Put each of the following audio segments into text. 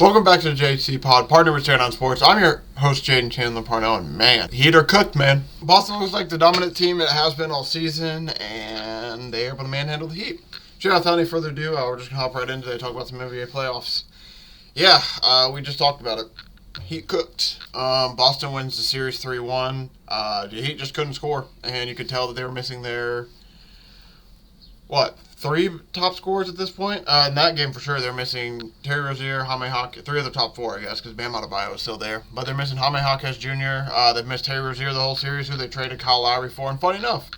Welcome back to the JCPod, partner with Stand on Sports. I'm your host, Jaden Chandler Parnell, and man, Heat are cooked, man. Boston looks like the dominant team it has been all season, and they're able to manhandle the Heat. Sure, without any further ado, we're just going to hop right into it, talk about some NBA playoffs. Yeah, we just talked about it. Heat cooked. Boston wins the series 3-1. The Heat just couldn't score, and you could tell that they were missing their, three top scorers at this point? In that game, for sure, they're missing Terry Rozier, Jaime Jaquez, three of the top four, I guess, because Bam Adebayo is still there. But they're missing Jaime Jaquez Jr. They've missed Terry Rozier the whole series, who they traded Kyle Lowry for. And funny enough,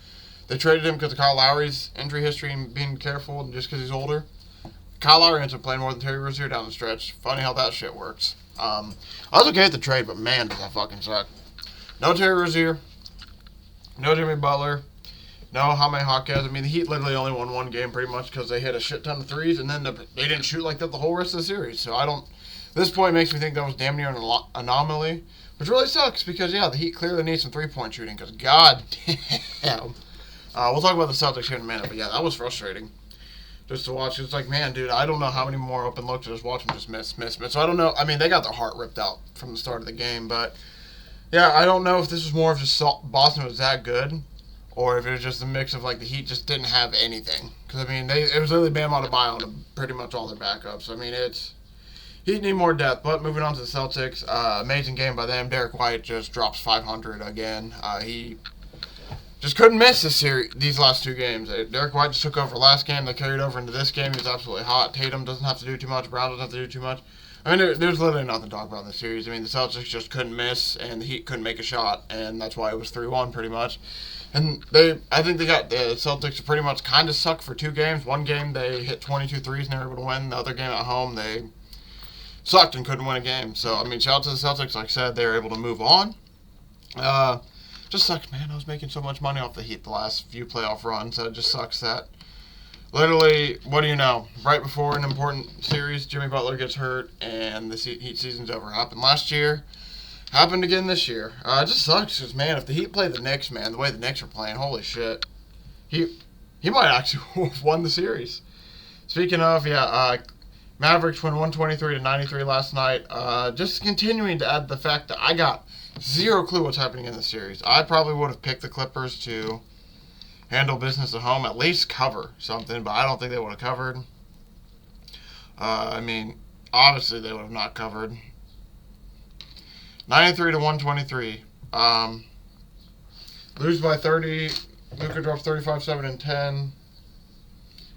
they traded him because of Kyle Lowry's injury history and being careful, and just because he's older. Kyle Lowry ends up playing more than Terry Rozier down the stretch. Funny how that shit works. I was okay with the trade, but man, does that fucking suck. No Terry Rozier. No Jimmy Butler. No Jaime Jaquez. I mean, the Heat literally only won one game pretty much because they hit a shit ton of threes, and then they didn't shoot like that the whole rest of the series. So this point makes me think that was damn near an anomaly, which really sucks because, yeah, the Heat clearly need some three-point shooting because, god damn. We'll talk about the Celtics here in a minute, but yeah, that was frustrating just to watch. It's like, man, dude, I don't know how many more open looks I just watch them just miss. So I don't know. I mean, they got their heart ripped out from the start of the game, but, yeah, I don't know if this was more of just Boston was that good, or if it was just a mix of, like, the Heat just didn't have anything. Because, I mean, it was literally Bam Adebayo on pretty much all their backups. I mean, Heat need more depth. But moving on to the Celtics, amazing game by them. Derek White just drops 500 again. He just couldn't miss these last two games. Derek White just took over last game. They carried over into this game. He was absolutely hot. Tatum doesn't have to do too much. Brown doesn't have to do too much. I mean, there's literally nothing to talk about in this series. I mean, the Celtics just couldn't miss, and the Heat couldn't make a shot, and that's why it was 3-1 pretty much. And I think they got the Celtics to pretty much kind of suck for two games. One game, they hit 22 threes and they were able to win. The other game at home, they sucked and couldn't win a game. So, I mean, shout out to the Celtics. Like I said, they were able to move on. Just sucks, man. I was making so much money off the Heat the last few playoff runs. So it just sucks that literally, what do you know? Right before an important series, Jimmy Butler gets hurt and the Heat season's over. Happened last year. Happened again this year. It just sucks because, man, if the Heat play the Knicks, man, the way the Knicks are playing, holy shit. He might actually have won the series. Speaking of, Mavericks won 123-93 last night. Just continuing to add the fact that I got zero clue what's happening in the series. I probably would have picked the Clippers to handle business at home, at least cover something, but I don't think they would have covered. I mean, obviously they would have not covered. 93-123. Lose by 30. Luka drops 35, 7, and 10.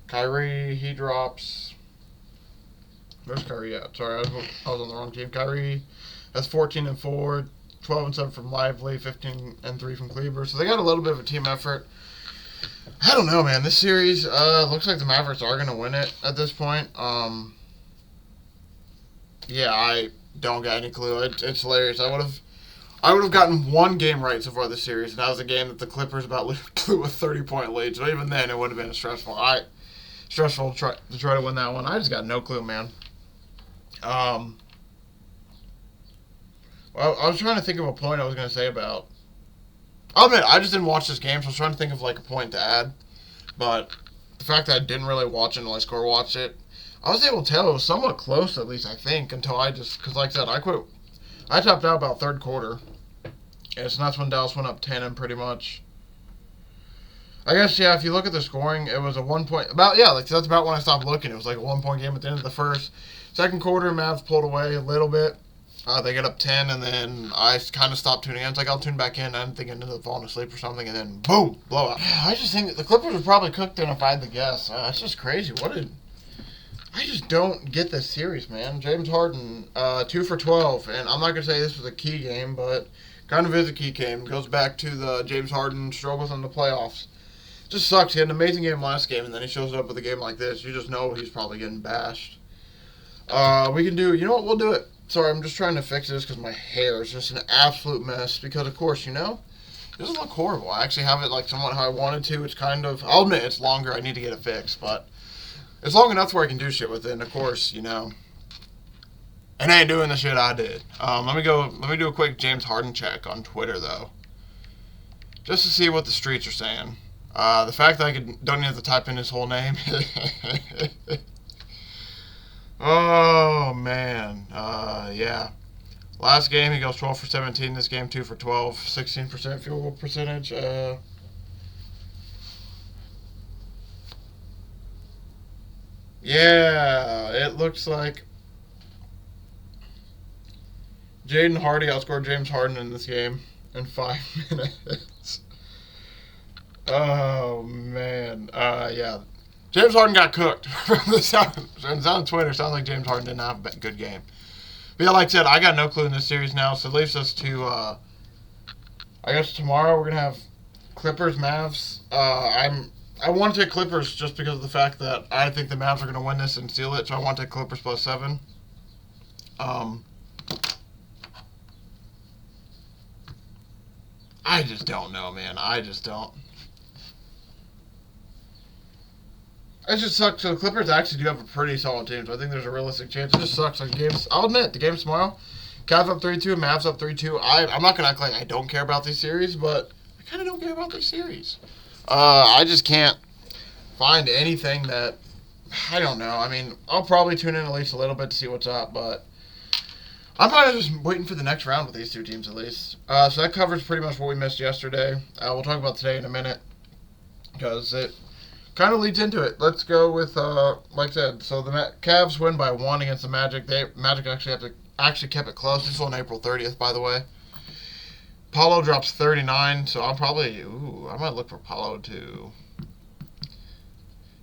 Kyrie, he drops. Where's Kyrie at? Sorry, I was on the wrong team. Kyrie has 14 and 4, 12 and 7 from Lively, 15 and 3 from Kleber. So they got a little bit of a team effort. I don't know, man. This series looks like the Mavericks are going to win it at this point. I don't got any clue. It's hilarious. I would have gotten one game right so far this series, and that was a game that the Clippers about blew a 30-point lead. So even then, it would have been stressful to try to win that one. I just got no clue, man. Well, I was trying to think of a point I was going to say about. I'll admit, I just didn't watch this game, so I was trying to think of like a point to add. But the fact that I didn't really watch it until I score watched it, I was able to tell it was somewhat close, at least I think, until because like I said, I quit. I topped out about third quarter. And so that's when Dallas went up 10 and pretty much. I guess, yeah, if you look at the scoring, it was a 1 point. That's about when I stopped looking. It was like a 1 point game at the end of the first. Second quarter, Mavs pulled away a little bit. They get up 10, and then I kind of stopped tuning in. It's like I'll tune back in. I didn't think I ended up falling asleep or something, and then boom, blowout. I just think the Clippers were probably cooked in if I had to guess. It's just crazy. I just don't get this series, man. James Harden, 2 for 12, and I'm not going to say this was a key game, but kind of is a key game. It goes back to the James Harden struggles in the playoffs. It just sucks. He had an amazing game last game, and then he shows up with a game like this. You just know he's probably getting bashed. We can do, you know what, we'll do it. Sorry, I'm just trying to fix this because my hair is just an absolute mess. Because, of course, it doesn't look horrible. I actually have it like somewhat how I wanted to. It's kind of, I'll admit it's longer. I need to get it fixed, but it's long enough where I can do shit with it. And, of course, and I ain't doing the shit I did. Let me do a quick James Harden check on Twitter, though. Just to see what the streets are saying. The fact that don't even have to type in his whole name. Oh, man. Yeah. Last game, he goes 12 for 17. This game, 2 for 12. 16% field goal percentage. Yeah, it looks like Jaden Hardy outscored James Harden in this game in 5 minutes. Oh, man. Yeah. James Harden got cooked from the sound. It's on Twitter. Sounds like James Harden didn't have a good game. But yeah, like I said, I got no clue in this series now, so it leaves us to, I guess tomorrow we're going to have Clippers, Mavs. I want to take Clippers just because of the fact that I think the Mavs are going to win this and seal it, so I want to take Clippers plus 7. I just don't know, man. I just don't. It just sucks. So the Clippers actually do have a pretty solid team, so I think there's a realistic chance. It just sucks. Like games, I'll admit, the game's tomorrow. Cavs up 3-2, Mavs up 3-2. I'm not going to act like I don't care about these series, but I kind of don't care about these series. I just can't find anything that, I don't know. I mean, I'll probably tune in at least a little bit to see what's up, but I'm kind of just waiting for the next round with these two teams at least. So that covers pretty much what we missed yesterday. We'll talk about today in a minute because it kind of leads into it. Let's go with, like I said, so the Cavs win by 1 against the Magic. Magic actually kept it close. This is on April 30th, by the way. Paulo drops 39, so I might look for Paulo too.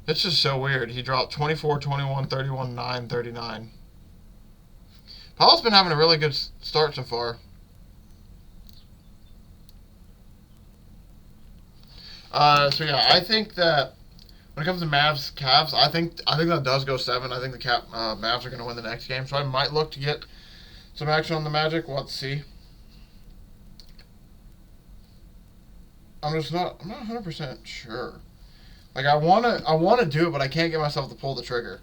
It's just so weird. He dropped 24, 21, 31, 9, 39. Paulo's been having a really good start so far. So yeah, I think that when it comes to Mavs, Cavs, I think that does go 7. I think the Mavs are going to win the next game, so I might look to get some action on the Magic. We'll have to see. I'm not 100% sure. Like I wanna do it, but I can't get myself to pull the trigger.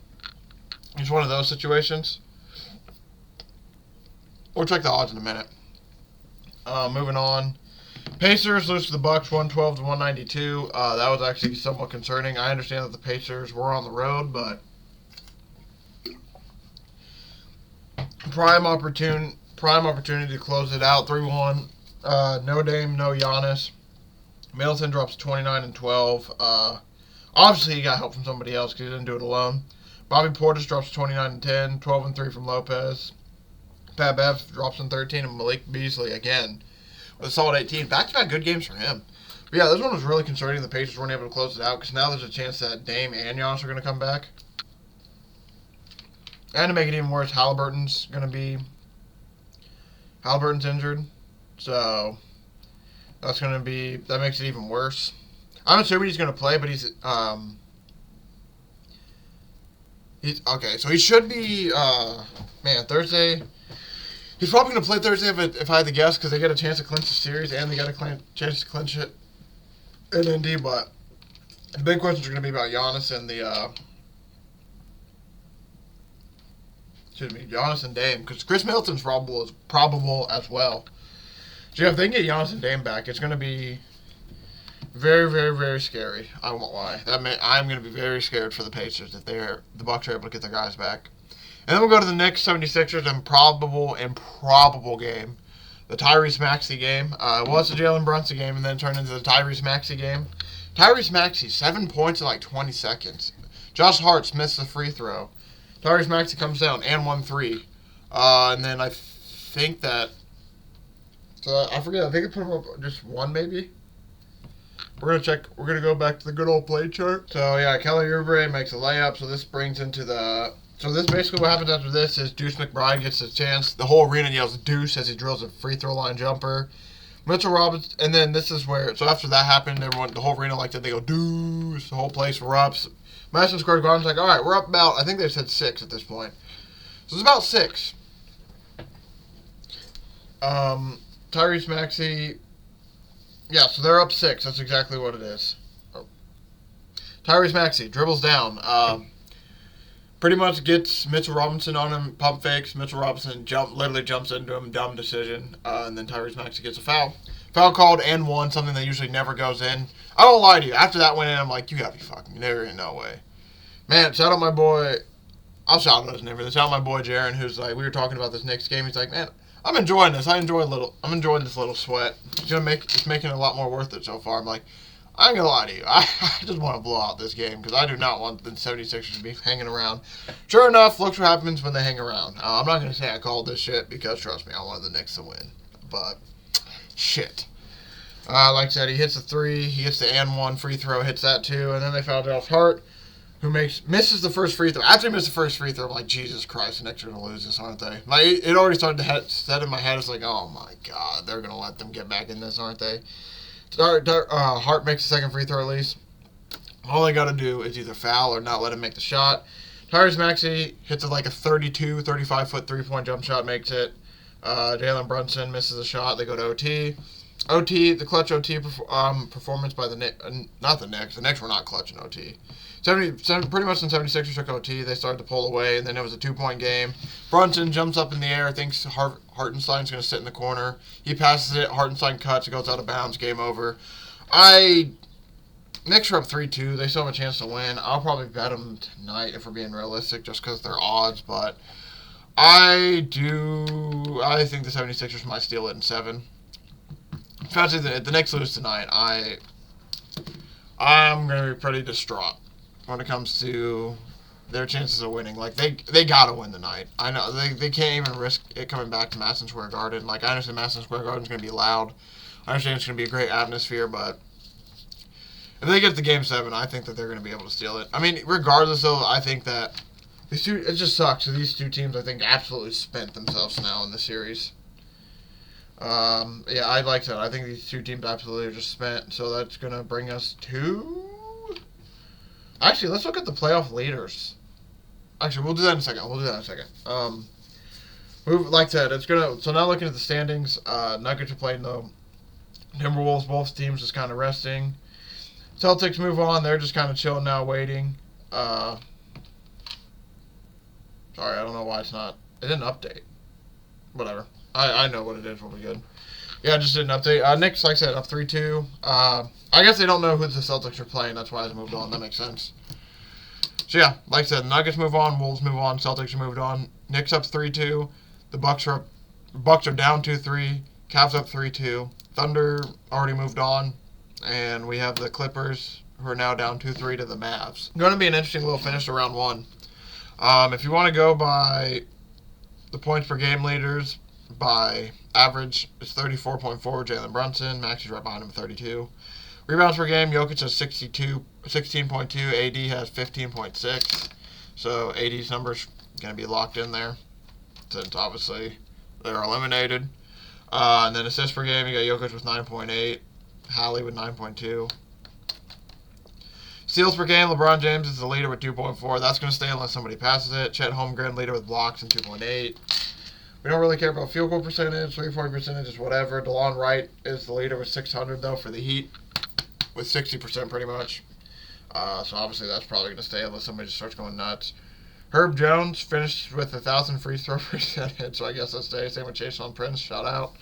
It's one of those situations. We'll check the odds in a minute. Moving on. Pacers lose to the Bucks 112 to 192. That was actually somewhat concerning. I understand that the Pacers were on the road, but prime opportunity to close it out 3-1. No Dame, no Giannis. Middleton drops 29 and 12. Obviously, he got help from somebody else because he didn't do it alone. Bobby Portis drops 29 and 10, 12 and 3 from Lopez. Pat Bev drops in 13, and Malik Beasley again with a solid 18. Back-to-back good games for him. But yeah, this one was really concerning. The Pacers weren't able to close it out because now there's a chance that Dame and Giannis are going to come back. And to make it even worse, Halliburton's injured. So that makes it even worse. I'm assuming he's going to play, but he's okay. So he should be Thursday. He's probably going to play Thursday if I had to guess because they get a chance to clinch the series and they got a chance to clinch it in Indy. But the big questions are going to be about Giannis and Giannis and Dame because Chris Middleton's probable as well. So yeah, if they can get Giannis and Dame back, it's going to be very, very, very scary. I won't lie. I'm going to be very scared for the Pacers if the Bucks are able to get their guys back. And then we'll go to the Knicks 76ers improbable game. The Tyrese Maxey game. It was the Jalen Brunson game and then turned into the Tyrese Maxey game. Tyrese Maxey, 7 points in like 20 seconds. Josh Hart's missed the free throw. Tyrese Maxey comes down and 1-3. And then I think that... So I forget. I think I put him up just 1 maybe. We're going to check. We're going to go back to the good old play chart. So, yeah, Kelly Oubre makes a layup. So, this brings into the... So, this basically what happens after this is Deuce McBride gets a chance. The whole arena yells Deuce as he drills a free throw line jumper. Mitchell Robinson... And then this is where... So, after that happened, the whole arena liked it. They go, Deuce. The whole place erupts. Madison Square Garden's like, all right, we're up about... I think they said 6 at this point. So, it's about 6. Tyrese Maxey... Yeah, so they're up 6. That's exactly what it is. Tyrese Maxey dribbles down. Pretty much gets Mitchell Robinson on him, pump fakes. Mitchell Robinson literally jumps into him, dumb decision. And then Tyrese Maxey gets a foul. Foul called and 1, something that usually never goes in. I won't lie to you. After that went in, I'm like, you gotta be fucking... There ain't no way. Man, shout out my boy I'll shout out his name for this. Shout out my boy Jaron, who's like, we were talking about this Knicks game. He's like, man, I'm enjoying this. I'm enjoying this little sweat. It's making it a lot more worth it so far. I'm like, I ain't gonna lie to you. I just want to blow out this game because I do not want the 76ers to be hanging around. Sure enough, look what happens when they hang around. I'm not gonna say I called this shit because trust me, I wanted the Knicks to win. But shit. Like I said, he hits a 3, he hits the and 1 free throw, hits that too, and then they fouled Josh Hart, who misses the first free throw. After he missed the first free throw, I'm like, Jesus Christ, the Knicks are going to lose this, aren't they? Like, it already started to set in my head. It's like, oh my God, they're going to let them get back in this, aren't they? Hart makes the second free throw at least. All they got to do is either foul or not let him make the shot. Tyrese Maxey hits it like a 32, 35-foot three-point jump shot, makes it. Jalen Brunson misses a shot. They go to OT. The clutch OT performance by the Knicks. Not the Knicks. The Knicks were not clutch in OT. Pretty much when 76ers took OT, they started to pull away, and then it was a 2-point game. Brunson jumps up in the air, thinks Hartenstein's going to sit in the corner. He passes it. Hartenstein cuts. It goes out of bounds. Game over. Knicks are up 3-2. They still have a chance to win. I'll probably bet them tonight if we're being realistic, just because they're odds, but I think the 76ers might steal it in 7. Especially if the Knicks lose tonight, I'm going to be pretty distraught when it comes to their chances of winning. Like, they got to win tonight. I know they can't even risk it coming back to Madison Square Garden. Like, I understand Madison Square Garden's going to be loud. I understand it's going to be a great atmosphere, but if they get to Game 7, I think that they're going to be able to steal it. I mean, regardless, though, I think that it just sucks. So these two teams, I think, absolutely spent themselves now in the series. Yeah, I like that. I think these two teams absolutely are just spent. So that's going to bring us to... Actually, let's look at the playoff leaders. Actually, we'll do that in a second. Like I said, it's going to... So now looking at the standings, Nuggets are playing the Timberwolves. Both teams just kind of resting. Celtics move on. They're just kind of chilling now, waiting. Sorry, I don't know why it's not... It didn't update. Whatever. I know what it is. We'll be good. Yeah, I just didn't update. Knicks, like I said, up 3-2. I guess they don't know who the Celtics are playing. That's why it's moved on. That makes sense. So, yeah, like I said, Nuggets move on. Wolves move on. Celtics are moved on. Knicks up 3-2. The Bucks are down 2-3. Cavs up 3-2. Thunder already moved on. And we have the Clippers, who are now down 2-3 to the Mavs. Going to be an interesting little finish to round 1. If you want to go by the points per game leaders, by average, it's 34.4 Jalen Brunson. Maxey's right behind him, 32. Rebounds per game, Jokic has 16.2. AD has 15.6. So AD's numbers going to be locked in there, since obviously they're eliminated. And then assists per game, you got Jokic with 9.8. Hallie with 9.2. Steals per game, LeBron James is the leader with 2.4. That's going to stay unless somebody passes it. Chet Holmgren, leader with blocks and 2.8. We don't really care about field goal percentage, three-point percentage, whatever. DeLon Wright is the leader with 600, though, for the Heat, with 60% pretty much. So obviously that's probably going to stay unless somebody just starts going nuts. Herb Jones finished with 1,000 free throw percentage, so I guess that stays. Same with Jason Prince, shout out.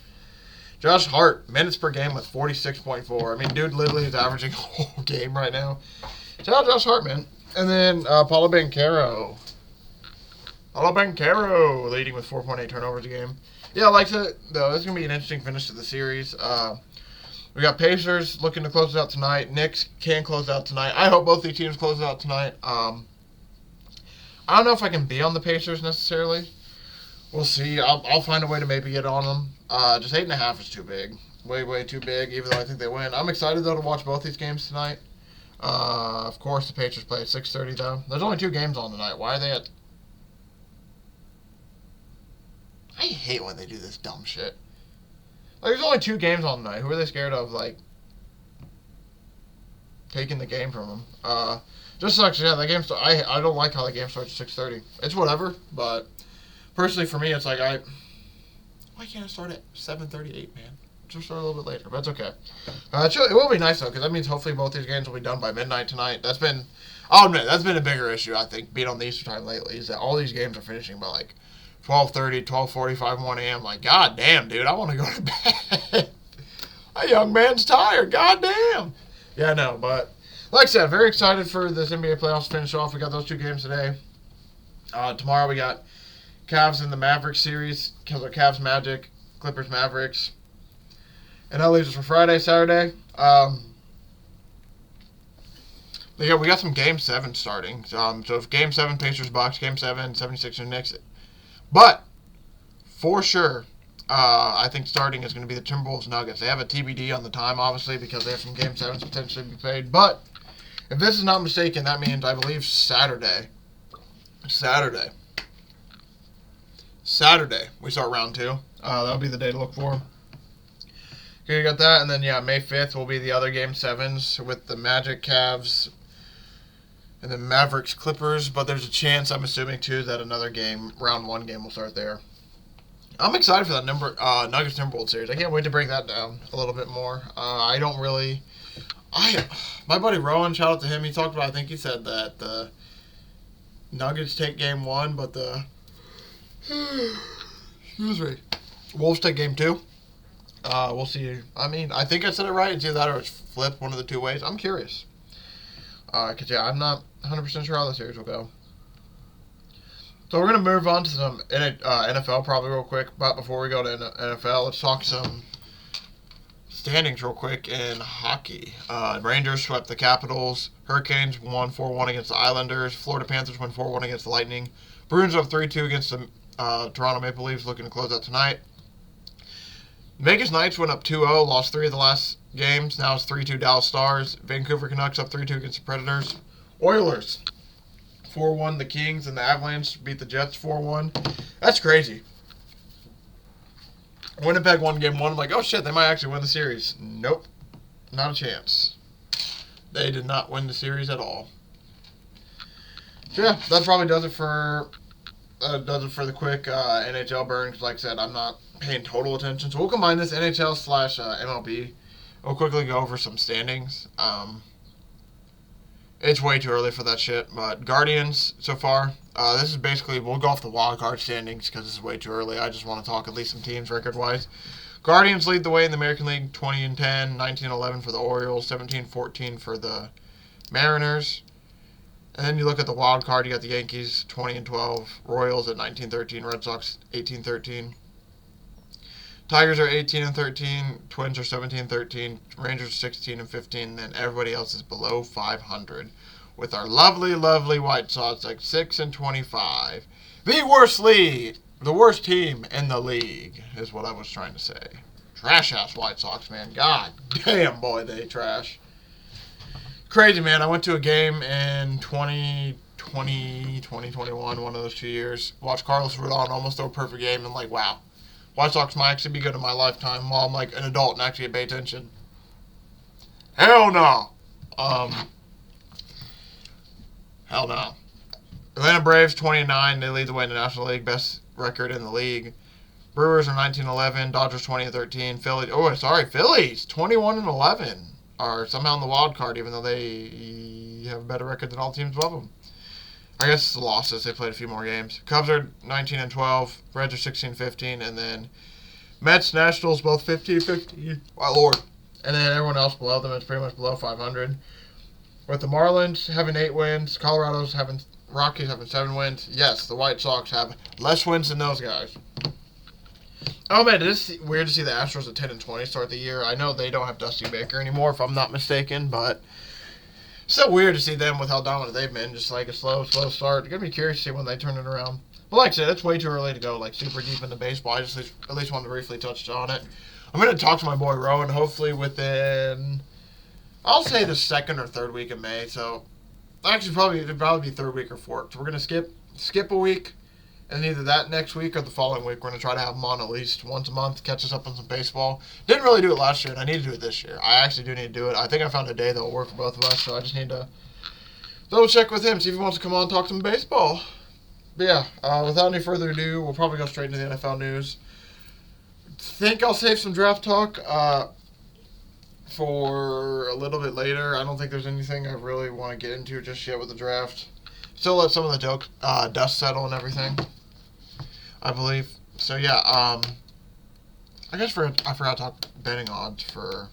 Josh Hart, minutes per game with 46.4. I mean, dude literally is averaging a whole game right now. Shout out Josh Hart, man. And then Paulo Banchero. Leading with 4.8 turnovers a game. Yeah, like I said, though, this is going to be an interesting finish to the series. We got Pacers looking to close it out tonight. Knicks can close out tonight. I hope both these teams close it out tonight. I don't know if I can be on the Pacers necessarily. We'll see. I'll find a way to maybe get on them. Just 8.5 is too big. Way too big, even though I think they win. I'm excited, though, to watch both these games tonight. Of course, the Pacers play at 6:30, though. There's only 2 games on tonight. Why are they at... I hate when they do this dumb shit. Like, there's only 2 games on tonight. Who are they scared of, like, taking the game from them? Just sucks. Yeah, the game. I don't like how the game starts at 6:30. It's whatever, but personally for me, it's like why can't I start at 7:38, man? Just start a little bit later, but it's okay. It will be nice though, because that means hopefully both these games will be done by midnight tonight. I'll admit, that's been a bigger issue I think being on the Eastern time lately. Is that all these games are finishing by like 12:30, 12:45, 1 a.m. Like, god damn, dude, I want to go to bed. A young man's tired. God damn. Yeah, no, but like I said, very excited for this NBA playoffs to finish off. We got those 2 games today. Tomorrow we got Cavs in the Mavericks series. Cavs Magic, Clippers Mavericks. And that leaves us for Friday, Saturday. We got some Game 7 starting. So if Game 7, Pacers Bucks, Game 7, 76ers Knicks. But, for sure, I think starting is going to be the Timberwolves Nuggets. They have a TBD on the time, obviously, because they have some Game 7s potentially to be played. But, if this is not mistaken, that means, I believe, Saturday, we start round 2. That'll be the day to look for. Okay, you got that. And then, May 5th will be the other Game 7s with the Magic, Cavs, and then Mavericks, Clippers. But there's a chance, I'm assuming, too, that another game, round 1 game, will start there. I'm excited for that Nuggets Timberwolves series. I can't wait to break that down a little bit more. My buddy Rowan, shout out to him, he talked about, I think he said that the Nuggets take Game 1, but the Wolves take Game 2. We'll see. I mean, I think I said it right. It's either that or it's flipped, one of the two ways. I'm curious. Because, I'm not 100% sure how the series will go. So we're going to move on to some NFL probably real quick. But before we go to NFL, let's talk some standings real quick in hockey. Rangers swept the Capitals. Hurricanes won 4-1 against the Islanders. Florida Panthers won 4-1 against the Lightning. Bruins up 3-2 against the Toronto Maple Leafs, looking to close out tonight. Vegas Knights went up 2-0, lost 3 of the last games. Now it's 3-2 Dallas Stars. Vancouver Canucks up 3-2 against the Predators. Oilers 4-1 the Kings, and the Avalanche beat the Jets 4-1. That's crazy. Winnipeg won Game 1. I'm like, oh shit, they might actually win the series. Nope. Not a chance. They did not win the series at all. So yeah, that probably does it for the quick NHL burn, because like I said, I'm not paying total attention. So we'll combine this NHL/MLB. We'll quickly go over some standings. It's way too early for that shit, but Guardians so far. This is basically, we'll go off the wild card standings because this is way too early. I just want to talk at least some teams record-wise. Guardians lead the way in the American League, 20-10, 19-11 for the Orioles, 17-14 for the Mariners. And then you look at the wild card, you got the Yankees 20-12, Royals at 19-13, Red Sox 18-13. Tigers are 18-13, Twins are 17-13, Rangers 16-15, and then everybody else is below 500. With our lovely, lovely White Sox like 6-25. The worst team in the league is what I was trying to say. Trash ass White Sox, man. God damn, boy, they trash. Crazy, man. I went to a game in 2020, 2021, one of those 2 years. Watched Carlos Rodon almost throw a perfect game, and like, wow. White Sox might actually be good in my lifetime while I'm like an adult and actually pay attention. Hell no. Hell no. Atlanta Braves 20-9. They lead the way in the National League. Best record in the league. Brewers are 19-11. Dodgers 20-13. Phillies 21-11 are somehow in the wild card, even though they have a better record than all teams above them. I guess it's the losses. They played a few more games. Cubs are 19-12. Reds are 16-15. And then Mets, Nationals, both 15-15. My lord. And then everyone else below them is pretty much below 500. With the Marlins having 8 wins, Rockies having 7 wins. Yes, the White Sox have less wins than those guys. Oh man, it is weird to see the Astros at 10-20 start the year. I know they don't have Dusty Baker anymore, if I'm not mistaken, but still weird to see them with how dominant they've been. Just like a slow start. Gonna be curious to see when they turn it around. But like I said, it's way too early to go like super deep into baseball. I just at least wanted to briefly touch on it. I'm gonna talk to my boy Rowan hopefully within, I'll say the 2nd or 3rd week of May. So actually it'd probably be 3rd week or 4th. So we're gonna skip a week. And either that next week or the following week, we're going to try to have him on at least once a month, catch us up on some baseball. Didn't really do it last year, and I need to do it this year. I actually do need to do it. I think I found a day that will work for both of us, so I just need to double check with him, see if he wants to come on and talk some baseball. But yeah, without any further ado, we'll probably go straight into the NFL news. Think I'll save some draft talk for a little bit later. I don't think there's anything I really want to get into just yet with the draft. Still let some of the dust settle and everything, I believe. So yeah, I guess I forgot to talk betting odds for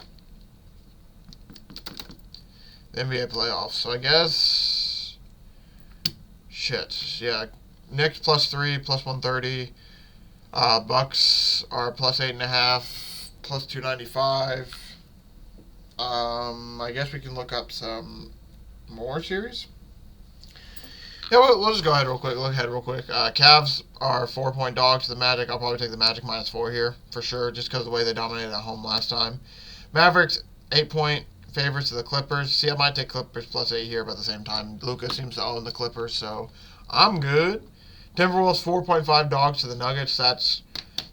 the NBA playoffs. So I guess, shit, yeah, Knicks +3, +130. Bucks are +8.5, +295. I guess we can look up some more series. Yeah, we'll just go ahead real quick. Look ahead real quick. Cavs are 4-point dogs to the Magic. I'll probably take the Magic -4 here for sure, just because of the way they dominated at home last time. Mavericks 8-point favorites to the Clippers. See, I might take Clippers +8 here, but at the same time, Luka seems to own the Clippers, so I'm good. Timberwolves 4.5 dogs to the Nuggets. That's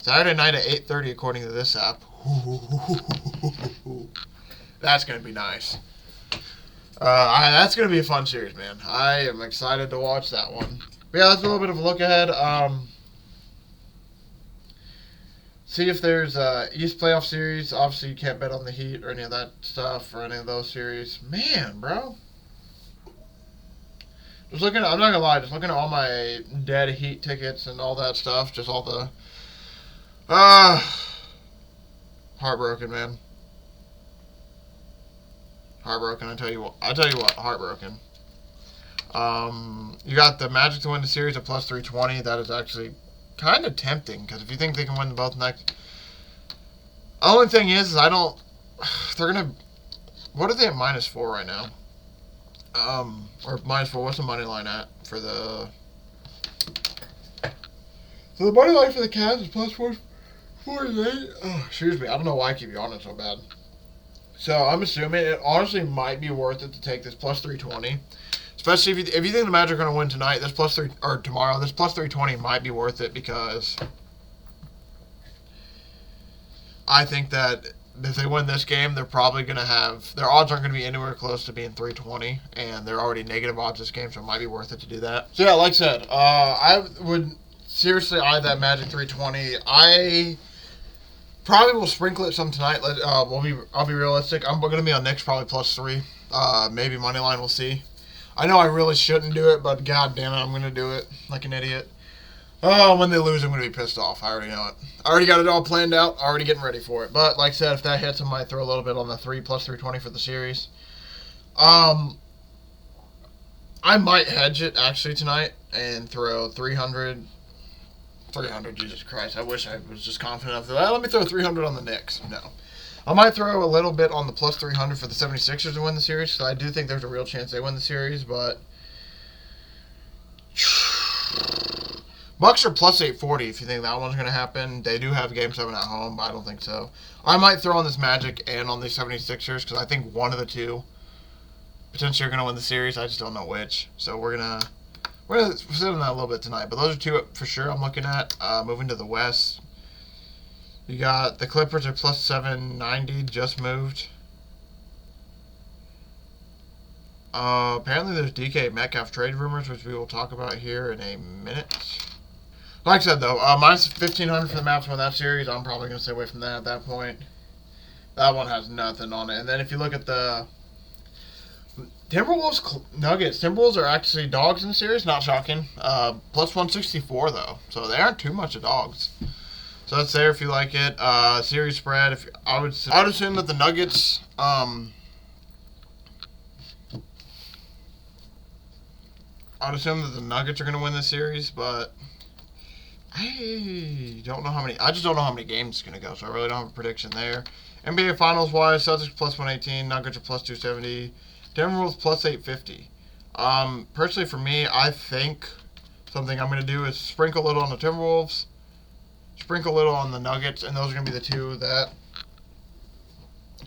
Saturday night at 8:30 according to this app. That's gonna be nice. That's going to be a fun series, man. I am excited to watch that one. But yeah, that's a little bit of a look ahead. See if there's East playoff series. Obviously, you can't bet on the Heat or any of that stuff or any of those series. Man, bro. Just looking, I'm not going to lie, just looking at all my dead Heat tickets and all that stuff. Just all the... heartbroken, man. Heartbroken, I tell you what, heartbroken. You got the Magic to win the series at +320. That is actually kind of tempting, because if you think they can win both next... Only thing is I don't... They're going to... What are they at -4 right now? Or -4, what's the money line at for the... So the money line for the Cavs is +448. Oh, excuse me, I don't know why I keep yawning so bad. So I'm assuming it honestly might be worth it to take this +320, especially if you think the Magic are going to win tonight. This +3 or tomorrow, this +320 might be worth it, because I think that if they win this game, they're probably going to have their odds aren't going to be anywhere close to being 320, and they're already negative odds this game, so it might be worth it to do that. So yeah, like I said, I would seriously eye that Magic 320. I probably will sprinkle it some tonight. I'll be realistic. I'm going to be on Knicks probably +3. Maybe money line. We'll see. I know I really shouldn't do it, but god damn it, I'm going to do it like an idiot. Oh, when they lose, I'm going to be pissed off. I already know it. I already got it all planned out. Already getting ready for it. But like I said, if that hits, I might throw a little bit on the +320 for the series. I might hedge it actually tonight and throw 300. 300, Jesus Christ. I wish I was just confident enough that, let me throw 300 on the Knicks. No. I might throw a little bit on the +300 for the 76ers to win the series, because I do think there's a real chance they win the series, but Bucks are +840 if you think that one's going to happen. They do have Game 7 at home, but I don't think so. I might throw on this Magic and on the 76ers, because I think one of the two potentially are going to win the series. I just don't know which. So we're going to sit on that a little bit tonight. But those are two for sure I'm looking at. Moving to the West, you got the Clippers are +790, just moved. Apparently there's DK Metcalf trade rumors, which we will talk about here in a minute. Like I said, though, -1500 for the Maps to win that series. I'm probably going to stay away from that at that point. That one has nothing on it. And then if you look at the Timberwolves Nuggets, Timberwolves are actually dogs in the series. Not shocking. +164 though, so they aren't too much of dogs. So that's there if you like it. Series spread. I would assume that the Nuggets. I'd assume that the Nuggets are going to win this series, but I don't know how many. I just don't know how many games it's going to go, so I really don't have a prediction there. NBA Finals wise, Celtics +118, Nuggets are +270. Timberwolves +850. Personally, for me, I think something I'm going to do is sprinkle a little on the Timberwolves, sprinkle a little on the Nuggets, and those are going to be the two that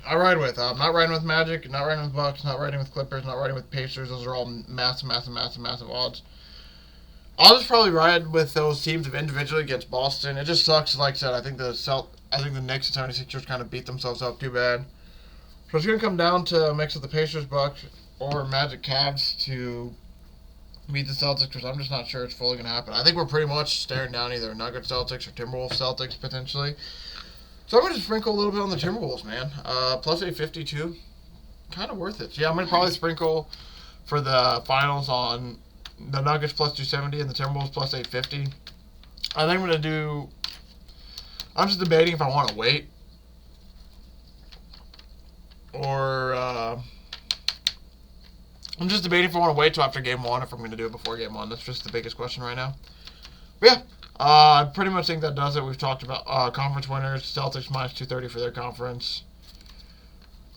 I ride with. I'm not riding with Magic, not riding with Bucks, not riding with Clippers, not riding with Pacers. Those are all massive odds. I'll just probably ride with those teams individually against Boston. It just sucks. Like I said, I think the Knicks and 76ers kind of beat themselves up too bad. So it's going to come down to a mix of the Pacers, Bucks, or Magic Cavs to beat the Celtics, because I'm just not sure it's fully going to happen. I think we're pretty much staring down either Nuggets Celtics or Timberwolves Celtics, potentially. So I'm going to sprinkle a little bit on the Timberwolves, man. +850 too. Kind of worth it. So yeah, I'm going to probably sprinkle for the finals on the Nuggets +270 and the Timberwolves +850. I think I'm going to do... I'm just debating if I want to wait or I'm just debating if I want to wait till after Game 1 or if I'm going to do it before Game 1. That's just the biggest question right now. But yeah, I pretty much think that does it. We've talked about conference winners. Celtics minus 230 for their conference.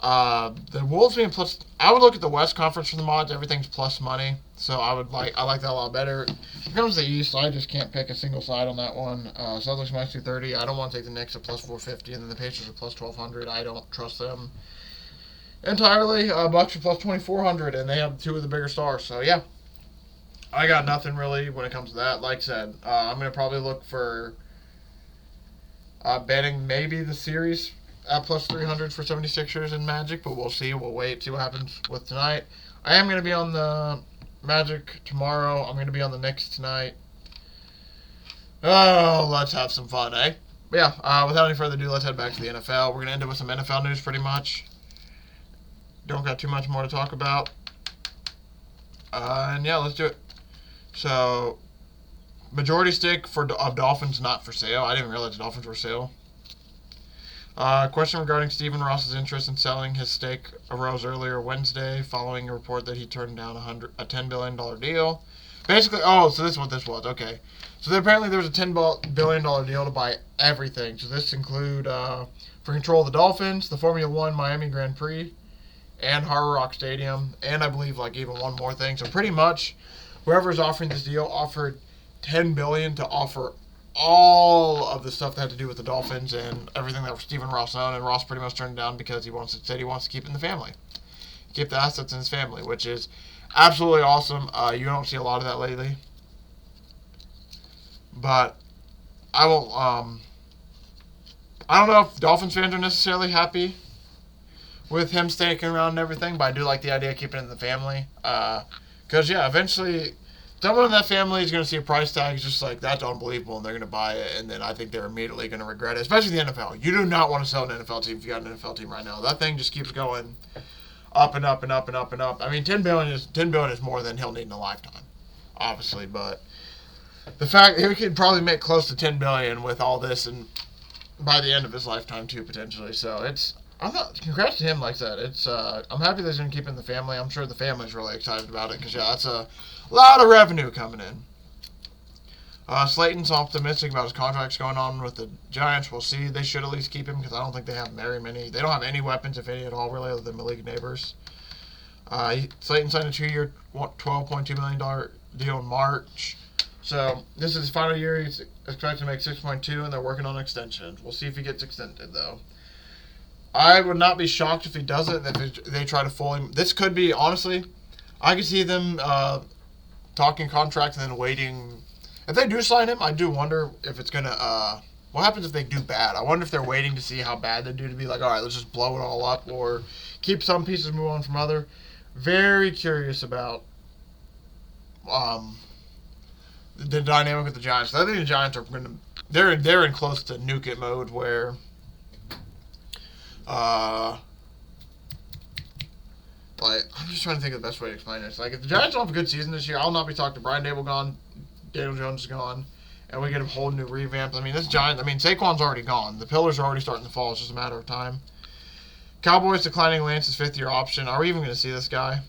The Wolves being plus. I would look at the West Conference for the mods. Everything's plus money, so I like that a lot better. When it comes to the East, I just can't pick a single side on that one. Celtics minus 230. I don't want to take the Knicks at plus 450, and then the Pacers at plus 1200. I don't trust them entirely. Bucks are plus 2400, and they have two of the bigger stars. So yeah, I got nothing really when it comes to that. Like I said, I'm gonna probably look for betting maybe the series at plus 300 for 76ers and Magic, but we'll see. We'll wait, see what happens with tonight. I am going to be on the Magic tomorrow. I'm going to be on the Knicks tonight. Oh, let's have some fun, eh? But yeah, without any further ado, let's head back to the NFL. We're going to end it with some NFL news pretty much. Don't got too much more to talk about. And yeah, let's do it. So, majority stake of Dolphins not for sale. I didn't realize Dolphins were for sale. Question regarding Stephen Ross's interest in selling his stake arose earlier Wednesday following a report that he turned down a $10 billion deal. Basically, so this is what this was. Okay. So apparently there was a $10 billion deal to buy everything. So this include for control of the Dolphins, the Formula One Miami Grand Prix, and Hard Rock Stadium, and I believe like even one more thing. So pretty much whoever is offering this deal offered $10 billion to offer all of the stuff that had to do with the Dolphins and everything that Stephen Ross owned, and Ross pretty much turned it down because he said he wants to keep it in the family, keep the assets in his family, which is absolutely awesome. You don't see a lot of that lately, but I won't. I don't know if Dolphins fans are necessarily happy with him sticking around and everything, but I do like the idea of keeping it in the family, because yeah, eventually someone in that family is going to see a price tag. It's just like, that's unbelievable, and they're going to buy it, and then I think they're immediately going to regret it, especially the NFL. You do not want to sell an NFL team if you got an NFL team right now. That thing just keeps going up and up and up and up and up. I mean, $10 billion is more than he'll need in a lifetime, obviously, but the fact he could probably make close to $10 billion with all this, and by the end of his lifetime too, potentially. So congrats to him. Like I said, I'm happy that he's going to keep it in the family. I'm sure the family's really excited about it because yeah, that's a lot of revenue coming in. Slayton's optimistic about his contracts going on with the Giants. We'll see. They should at least keep him because I don't think they have very many. They don't have any weapons, if any at all, really, other than Malik Neighbors. Slayton signed a 2-year, $12.2 million deal in March. So this is his final year. He's expected to make 6.2, and they're working on extensions. We'll see if he gets extended, though. I would not be shocked if he doesn't, if they try to fool him. This could be, honestly, I could see them talking contracts and then waiting. If they do sign him, I do wonder if it's going to, what happens if they do bad? I wonder if they're waiting to see how bad they do to be like, all right, let's just blow it all up or keep some pieces, move on from other. Very curious about the dynamic with the Giants. I think the Giants are going to, they're in close to nuke it mode where, like, I'm just trying to think of the best way to explain this. Like, if the Giants don't have a good season this year, I'll not be talking to Brian Dable gone, Daniel Jones is gone, and we get a whole new revamp. I mean, Saquon's already gone. The pillars are already starting to fall. It's just a matter of time. Cowboys declining Lance's fifth-year option. Are we even going to see this guy?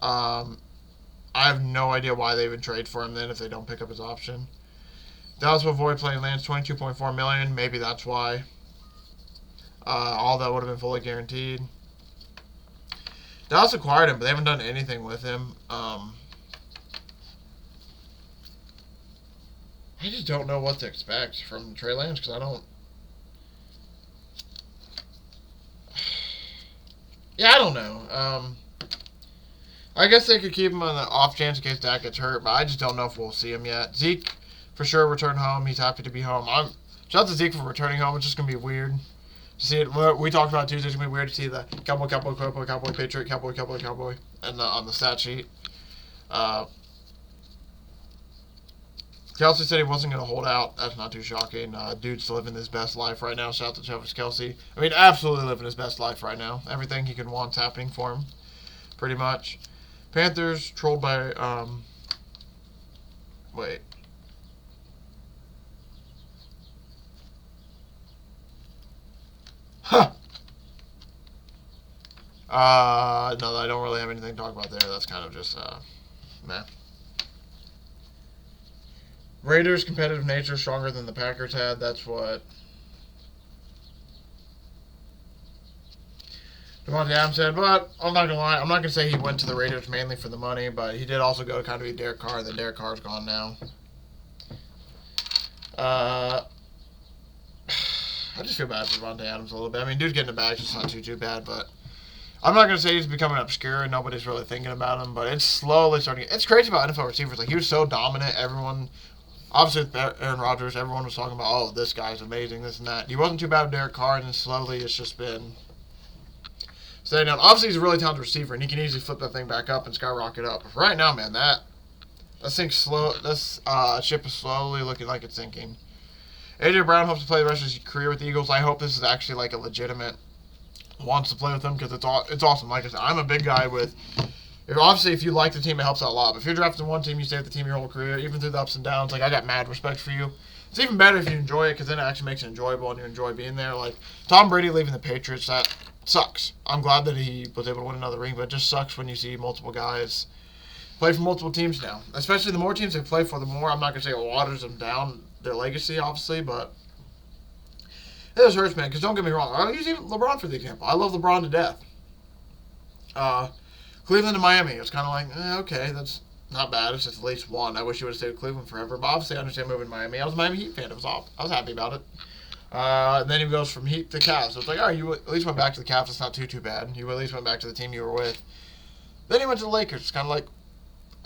I have no idea why they would trade for him then if they don't pick up his option. Dallas will avoid playing Lance $22.4 million. Maybe that's why. All that would have been fully guaranteed. Dallas acquired him, but they haven't done anything with him. I just don't know what to expect from Trey Lance because I don't. Yeah, I don't know. I guess they could keep him on the off chance in case Dak gets hurt, but I just don't know if we'll see him yet. Zeke, for sure, returned home. He's happy to be home. Shout out to Zeke for returning home. It's just going to be weird to see it. We talked about Tuesday. It's going to be weird to see the Cowboy, Patriot, Cowboy, and on the stat sheet. Kelsey said he wasn't going to hold out. That's not too shocking. Dude's living his best life right now. Shout out to Travis Kelsey. I mean, absolutely living his best life right now. Everything he could want's happening for him, pretty much. Panthers trolled by, wait. Huh. No, I don't really have anything to talk about there. That's kind of just, meh. Raiders' competitive nature stronger than the Packers had. That's what Devontae Adams said. But I'm not going to lie. I'm not going to say he went to the Raiders mainly for the money, but he did also go to kind of be Derek Carr, and then Derek Carr's gone now. I just feel bad for Devontae Adams a little bit. I mean, dude's getting a bag. It's not too bad, but I'm not going to say he's becoming obscure and nobody's really thinking about him, but it's slowly starting. It's crazy about NFL receivers. Like, he was so dominant. Everyone, obviously with Aaron Rodgers, everyone was talking about, oh, this guy's amazing, this and that. He wasn't too bad with Derek Carr, and then slowly it's just been staying down. Obviously, he's a really talented receiver, and he can easily flip that thing back up and skyrocket up. But right now, man, that thing's slow. This ship is slowly looking like it's sinking. A.J. Brown hopes to play the rest of his career with the Eagles. I hope this is actually like a legitimate wants to play with them, because it's awesome. Like I said, I'm a big guy with. Obviously, if you like the team, it helps out a lot. But if you're drafting one team, you stay with the team your whole career, even through the ups and downs. Like, I got mad respect for you. It's even better if you enjoy it, because then it actually makes it enjoyable and you enjoy being there. Like, Tom Brady leaving the Patriots, that sucks. I'm glad that he was able to win another ring, but it just sucks when you see multiple guys play for multiple teams now. Especially the more teams they play for, the more, I'm not going to say it waters them down, their legacy, obviously, but it just hurts, man, because don't get me wrong. I'll use even LeBron for the example. I love LeBron to death. Cleveland to Miami. It was kind of like, okay, that's not bad. It's just at least one. I wish he would have stayed with Cleveland forever. But obviously, I understand moving to Miami. I was a Miami Heat fan. I was happy about it. And then he goes from Heat to Cavs. So it's like, all right, you at least went back to the Cavs. It's not too bad. You at least went back to the team you were with. Then he went to the Lakers. It's kind of like,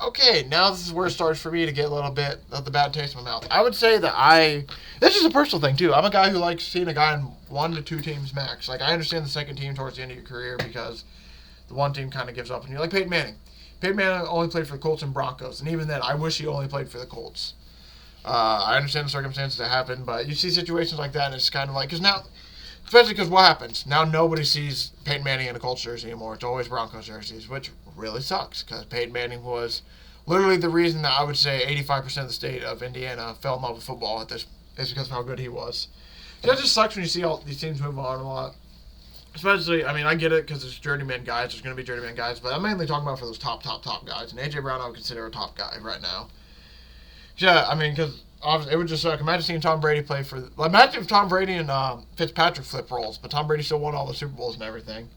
okay, now this is where it starts for me to get a little bit of the bad taste in my mouth. I would say that this is a personal thing, too. I'm a guy who likes seeing a guy in 1 to 2 teams max. Like, I understand the second team towards the end of your career because the one team kind of gives up. And you're like Peyton Manning. Peyton Manning only played for the Colts and Broncos. And even then, I wish he only played for the Colts. I understand the circumstances that happened, but you see situations like that, and it's kind of like, because now, especially because what happens? Now nobody sees Peyton Manning in a Colts jersey anymore. It's always Broncos jerseys, which really sucks, because Peyton Manning was literally the reason that I would say 85% of the state of Indiana fell in love with football at this, is because of how good he was. So it just sucks when you see all these teams move on a lot. Especially, I mean, I get it because there's journeyman guys. There's going to be journeyman guys. But I'm mainly talking about for those top guys. And A.J. Brown I would consider a top guy right now. Yeah, I mean, because it would just suck. Imagine seeing Tom Brady play for... Imagine if Tom Brady and Fitzpatrick flip roles, but Tom Brady still won all the Super Bowls and everything.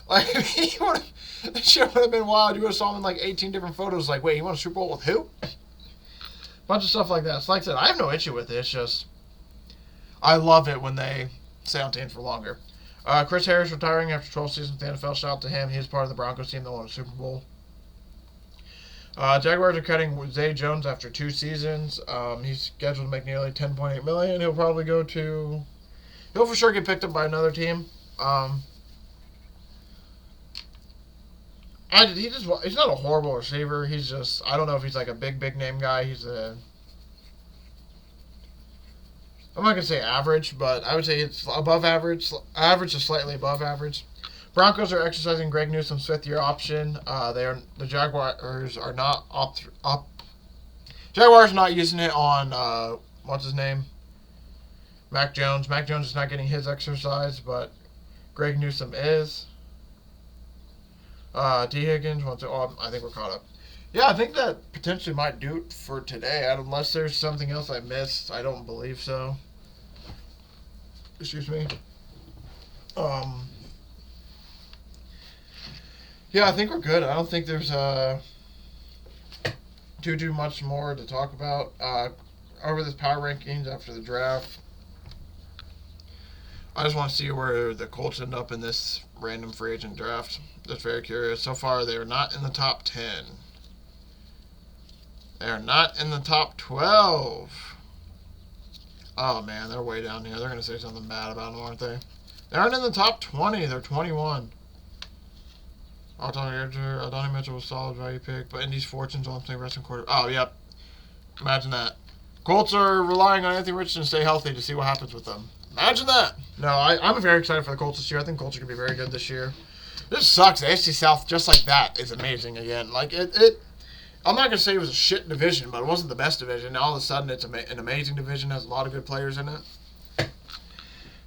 Like, that shit would have been wild. You would have saw him in like 18 different photos. Like, wait, he won a Super Bowl with who? Bunch of stuff like that. So like I said, I have no issue with it. It's just... I love it when they stay on teams for longer. Chris Harris retiring after 12 seasons with the NFL. Shout out to him. He's part of the Broncos team that won a Super Bowl. Jaguars are cutting Zay Jones after 2 seasons. He's scheduled to make nearly $10.8 million. He'll probably he'll for sure get picked up by another team. He's not a horrible receiver. He's just, I don't know if he's like a big name guy. I'm not going to say average, but I would say it's above average. Average is slightly above average. Broncos are exercising Greg Newsome's 5th-year option. The Jaguars are not Jaguars are not using it on what's his name? Mac Jones. Mac Jones is not getting his exercise, but Greg Newsome is. T. Higgins wants to. Oh, I think we're caught up. Yeah, I think that potentially might do it for today. Unless there's something else I missed. I don't believe so. Excuse me. Yeah, I think we're good. I don't think there's too much more to talk about. Over this power rankings after the draft, I just want to see where the Colts end up in this random free agent draft. Just very curious. So far, they're not in the top 10. They're not in the top 12. Oh, man, they're way down here. They're going to say something bad about them, aren't they? They aren't in the top 20. They're 21. Donnie Mitchell was a solid value pick, but Indy's fortunes on playing wrestling quarter. Oh, yep. Imagine that. Colts are relying on Anthony Richardson to stay healthy to see what happens with them. Imagine that. No, I'm very excited for the Colts this year. I think Colts are going to be very good this year. This sucks. The AFC South, just like that, is amazing again. Like, I'm not going to say it was a shit division, but it wasn't the best division. Now, all of a sudden, it's an amazing division. Has a lot of good players in it.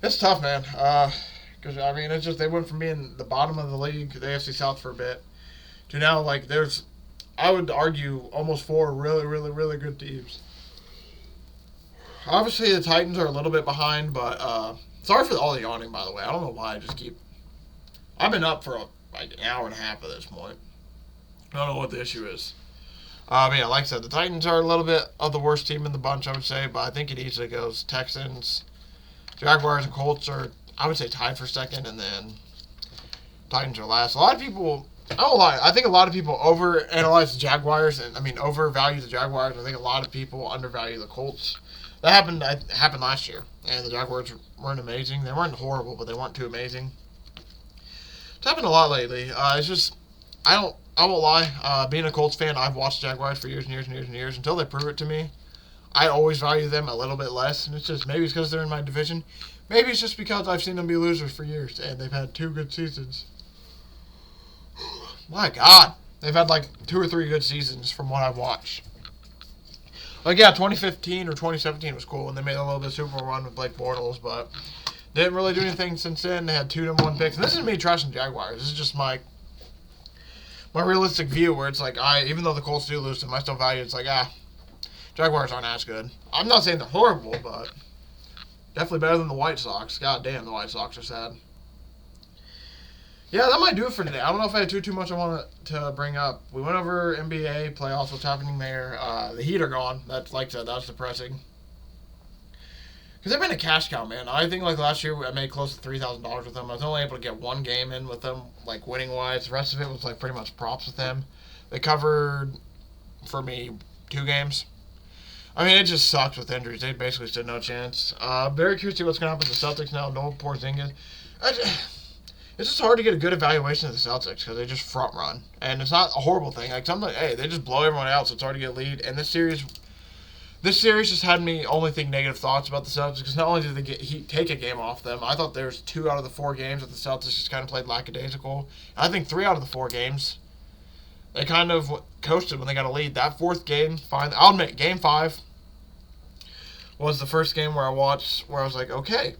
It's tough, man. Because, I mean, it's just they went from being the bottom of the league, the AFC South for a bit, to now, like, there's, I would argue, almost 4 really, really, really good teams. Obviously, the Titans are a little bit behind, but sorry for all the yawning, by the way. I don't know why I just keep... I've been up for like an hour and a half at this point. I don't know what the issue is. But yeah, like I said, the Titans are a little bit of the worst team in the bunch, I would say, but I think it easily goes Texans, Jaguars, and Colts are, I would say, tied for second, and then Titans are last. A lot of people, I won't lie, I think a lot of people overanalyze the Jaguars, and I mean, overvalue the Jaguars. I think a lot of people undervalue the Colts. That happened last year, and the Jaguars weren't amazing. They weren't horrible, but they weren't too amazing. It's happened a lot lately. It's just, I won't lie. Being a Colts fan, I've watched Jaguars for years and years and years and years. Until they prove it to me, I always value them a little bit less. And it's just, maybe it's because they're in my division. Maybe it's just because I've seen them be losers for years, and they've had 2 good seasons. My God. They've had like 2 or 3 good seasons from what I've watched. Like, yeah, 2015 or 2017 was cool when they made a little bit of Super Bowl run with Blake Bortles, but didn't really do anything since then. They had 2 number 1 picks. And this isn't me trashing Jaguars. This is just my realistic view where it's like, even though the Colts do lose them, I still value it's like, Jaguars aren't as good. I'm not saying they're horrible, but definitely better than the White Sox. God damn, the White Sox are sad. Yeah, that might do it for today. I don't know if I had too much I wanted to bring up. We went over NBA playoffs, what's happening there. The Heat are gone. That's, like I said, that's depressing. Because they've been a cash cow, man. I think, like, last year I made close to $3,000 with them. I was only able to get 1 game in with them, like, winning-wise. The rest of it was, like, pretty much props with them. They covered, for me, 2 games. I mean, it just sucks with injuries. They basically stood no chance. Very curious to see what's going to happen to the Celtics now. No Porzingis. It's just hard to get a good evaluation of the Celtics because they just front run. And it's not a horrible thing. Like, sometimes, hey, they just blow everyone out, so it's hard to get a lead. And this series just had me only think negative thoughts about the Celtics because not only did they take a game off them, I thought there was 2 out of the 4 games that the Celtics just kind of played lackadaisical. I think 3 out of the 4 games, they kind of coasted when they got a lead. That 4th game, fine. I'll admit, Game 5 was the first game where I watched where I was like, okay,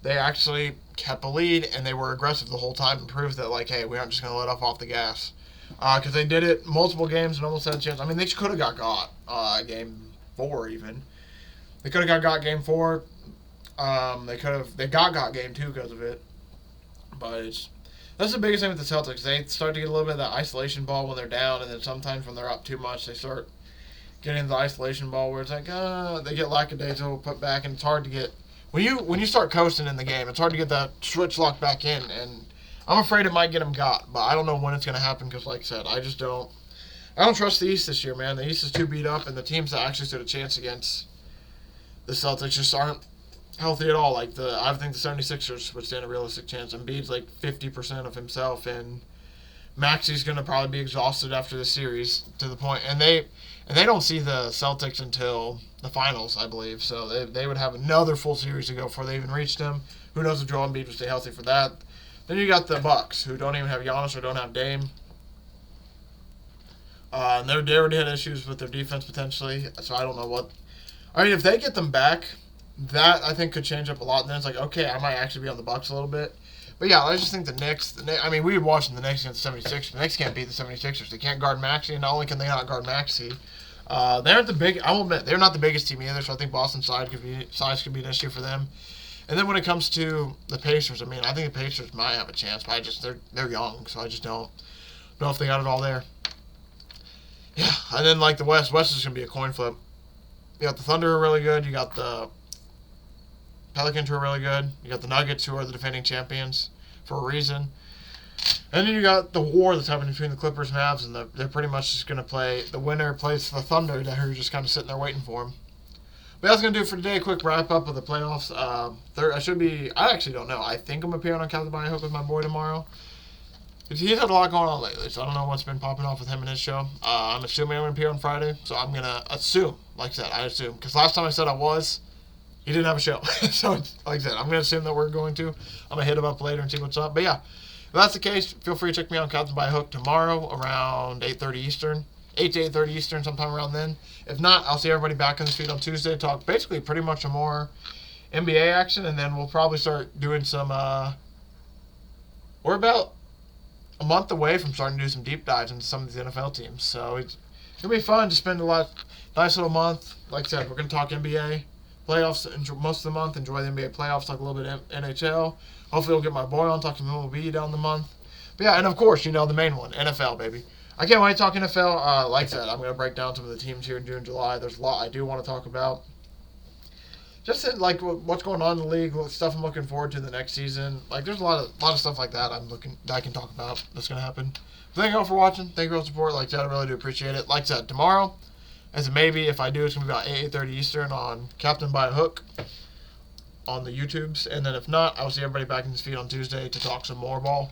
they actually kept a lead, and they were aggressive the whole time and proved that, like, hey, we aren't just going to let off the gas. Because they did it multiple games and almost had a chance. I mean, they could have got Game 4 even. They could have got Game 4. They got Game 2 because of it. But that's the biggest thing with the Celtics. They start to get a little bit of that isolation ball when they're down, and then sometimes when they're up too much, they start getting the isolation ball where it's like, they get lackadaisical, put back, and it's hard to get... When you start coasting in the game, it's hard to get that switch locked back in, and I'm afraid it might get them got, but I don't know when it's going to happen because, like I said, I don't trust the East this year, man. The East is too beat up, and the teams that actually stood a chance against the Celtics just aren't healthy at all. Like, I think the 76ers would stand a realistic chance. Embiid's like 50% of himself, and Maxi's going to probably be exhausted after the series to the point, and they don't see the Celtics until the finals, I believe. So they would have another full series to go before they even reached them. Who knows if Joel Embiid will stay healthy for that. Then you got the Bucks, who don't even have Giannis or don't have Dame. And they already had issues with their defense potentially, so I don't know what... I mean, if they get them back, that I think could change up a lot. And then it's like, okay, I might actually be on the Bucks a little bit. But yeah, I just think the Knicks... I mean, we were watching the Knicks against the 76ers. The Knicks can't beat the 76ers. They can't guard Maxey, and not only can they not guard Maxey, they aren't the big... I will admit, they're not the biggest team either, so I think Boston's size could be an issue for them. And then when it comes to the Pacers, I mean, I think the Pacers might have a chance, but they're young, so I just don't know if they got it all there. Yeah, and then like the West is going to be a coin flip. You got the Thunder who are really good. You got the Pelicans who are really good. You got the Nuggets who are the defending champions for a reason. And then you got the war that's happening between the Clippers and Mavs, and they're pretty much just going to play. The winner plays the Thunder, who are just kind of sitting there waiting for them. But that's going to do it for today. A quick wrap-up of the playoffs. I actually don't know. I think I'm appearing on Captain by Hook with my boy tomorrow. He's had a lot going on lately, so I don't know what's been popping off with him and his show. I'm assuming I'm going to appear on Friday, so I'm going to assume. Like I said, I assume. Because last time I said I was, he didn't have a show. So, like I said, I'm going to assume that we're going to. I'm going to hit him up later and see what's up. But yeah, if that's the case, feel free to check me out on Captain by Hook tomorrow around 8:30 Eastern. 8 to 8:30 Eastern, sometime around then. If not, I'll see everybody back in this feed on Tuesday to talk basically pretty much more NBA action, and then we'll probably start doing some we're about a month away from starting to do some deep dives into some of these NFL teams. So it's going to be fun to spend nice little month. Like I said, we're going to talk NBA playoffs most of the month, enjoy the NBA playoffs, talk a little bit NHL. Hopefully, we'll get my boy on, talk some MLB down the month. But yeah, and of course, the main one, NFL, baby. I can't wait to talk NFL. Like I said, I'm going to break down some of the teams here in June and July. There's a lot I do want to talk about. Just like what's going on in the league, stuff I'm looking forward to the next season. Like there's a lot of stuff like that I can talk about that's going to happen. Thank you all for watching. Thank you for all the support. Like I said, I really do appreciate it. Like I said, tomorrow, as a maybe, if I do, it's going to be about 8:30 Eastern on Captain by a Hook on the YouTubes. And then if not, I will see everybody back in this feed on Tuesday to talk some more ball.